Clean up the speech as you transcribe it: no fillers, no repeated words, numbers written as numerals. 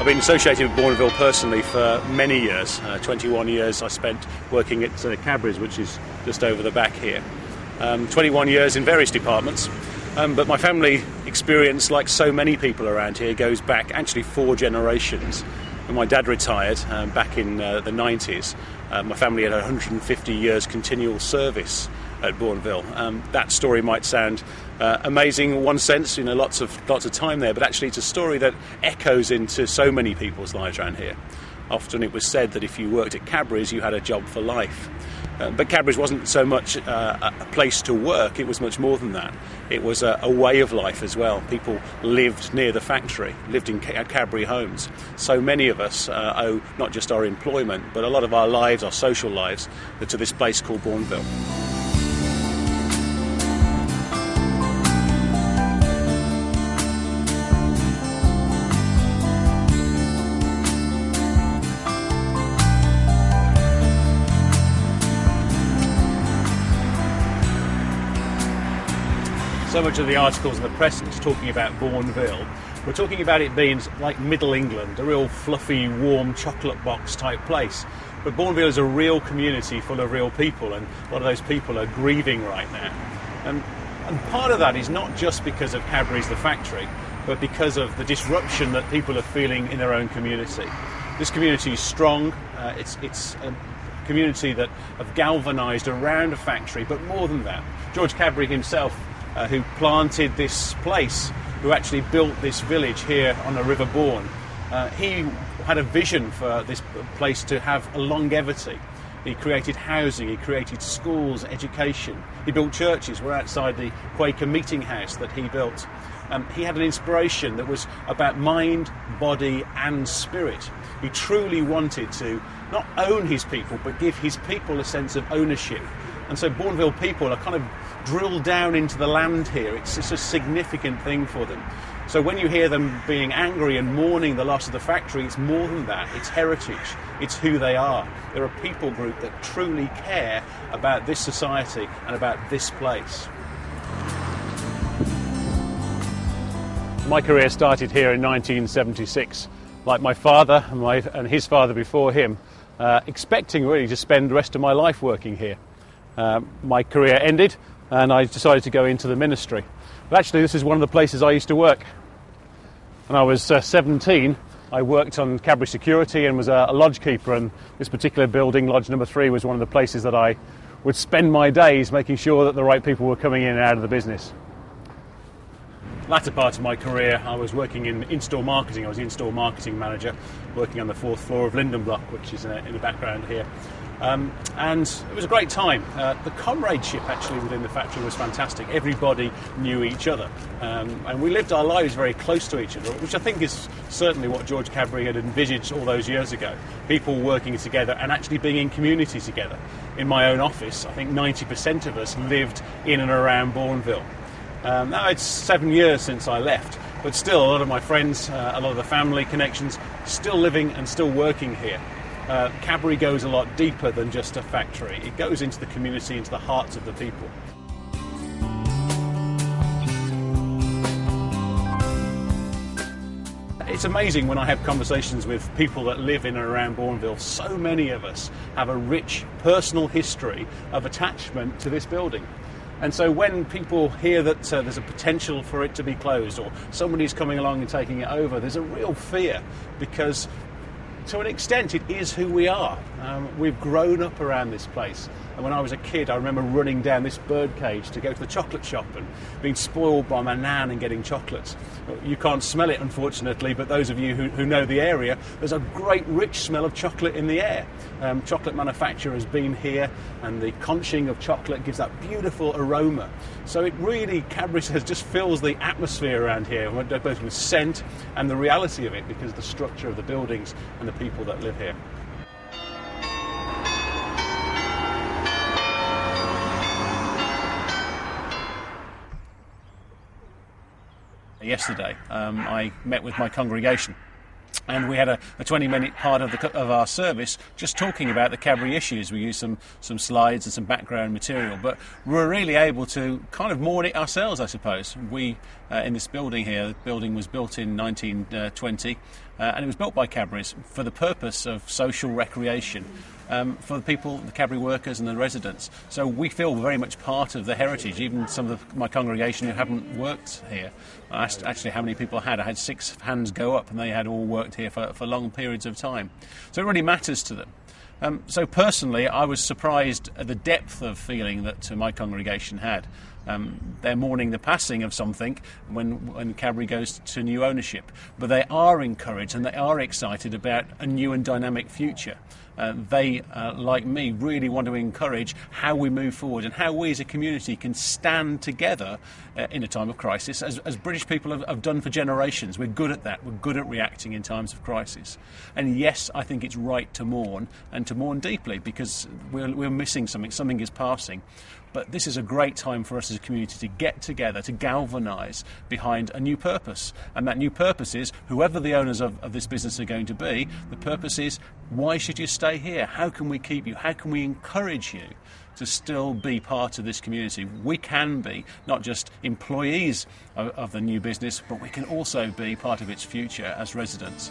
I've been associated with Bournville personally for many years. 21 years I spent working at Cadbury's, which is just over the back here. 21 years in various departments. But my family experience, like so many people around here, goes back actually 4 generations. When my dad retired back in the 90s, my family had 150 years continual service at Bournville. That story might sound amazing in one sense, lots of time there, but actually it's a story that echoes into so many people's lives around here. Often it was said that if you worked at Cadbury's, you had a job for life. But Cadbury's wasn't so much a place to work, it was much more than that. It was a way of life as well. People lived near the factory, lived in Cadbury homes. So many of us owe not just our employment, but a lot of our lives, our social lives, to this place called Bournville. So much of the articles in the press is talking about Bournville. We're talking about it being like Middle England, a real fluffy, warm chocolate box type place. But Bournville is a real community full of real people, and a lot of those people are grieving right now. And part of that is not just because of Cadbury's the factory, but because of the disruption that people are feeling in their own community. This community is strong. It's a community that have galvanised around a factory, but more than that. George Cadbury himself, who planted this place, who actually built this village here on the River Bourne. He had a vision for this place to have a longevity. He created housing, he created schools, education. He built churches. We're outside the Quaker meeting house that he built. He had an inspiration that was about mind, body and spirit. He truly wanted to not own his people, but give his people a sense of ownership. And so Bournville people are kind of drilled down into the land here. It's a significant thing for them. So when you hear them being angry and mourning the loss of the factory, it's more than that. It's heritage. It's who they are. They're a people group that truly care about this society and about this place. My career started here in 1976. Like my father and his father before him, expecting really to spend the rest of my life working here. My career ended and I decided to go into the ministry. But actually this is one of the places I used to work. When I was 17, I worked on Cadbury security and was a lodge keeper, and this particular building, lodge number 3, was one of the places that I would spend my days making sure that the right people were coming in and out of the business. Latter part of my career I was working in in-store marketing. I was the in-store marketing manager working on the 4th floor of Linden Block, which is in the background here. And it was a great time. The comradeship actually within the factory was fantastic. Everybody knew each other, and we lived our lives very close to each other, which I think is certainly what George Cadbury had envisaged all those years ago. People working together and actually being in community together. In my own office, I think 90% of us lived in and around Bournville. Now it's 7 years since I left, but still a lot of my friends, a lot of the family connections, still living and still working here. Cadbury goes a lot deeper than just a factory. It goes into the community, into the hearts of the people. It's amazing when I have conversations with people that live in and around Bournville. So many of us have a rich personal history of attachment to this building. And so when people hear that there's a potential for it to be closed, or somebody's coming along and taking it over, there's a real fear, because to an extent it is who we are. We've grown up around this place, and when I was a kid I remember running down this bird cage to go to the chocolate shop and being spoiled by my nan and getting chocolates. You can't smell it unfortunately, but those of you who know the area, there's a great rich smell of chocolate in the air. Chocolate manufacture has been here, and the conching of chocolate gives that beautiful aroma. So it really, Cadbury says, just fills the atmosphere around here, both with scent and the reality of it, because of the structure of the buildings and the people that live here. Yesterday, I met with my congregation, and we had a 20-minute part of our service just talking about the Cadbury issues. We used some slides and some background material, but we were really able to kind of mourn it ourselves, I suppose. We, in this building here, the building was built in 1920. and it was built by Cadbury's for the purpose of social recreation for the people, the Cadbury workers and the residents. So we feel very much part of the heritage. Even some of my congregation who haven't worked here, I asked actually how many people I had 6 hands go up, and they had all worked here for long periods of time. So it really matters to them. So personally, I was surprised at the depth of feeling that my congregation had. They're mourning the passing of something when Cadbury goes to new ownership, but they are encouraged and they are excited about a new and dynamic future. They, like me, really want to encourage how we move forward and how we as a community can stand together in a time of crisis, as British people have done for generations. We're good at that. We're good at reacting in times of crisis. And yes, I think it's right to mourn, and to mourn deeply, because we're missing something. Something is passing. But this is a great time for us as a community to get together, to galvanise behind a new purpose. And that new purpose is, whoever the owners of this business are going to be, the purpose is, why should you stay here? How can we keep you? How can we encourage you to still be part of this community? We can be not just employees of the new business, but we can also be part of its future as residents.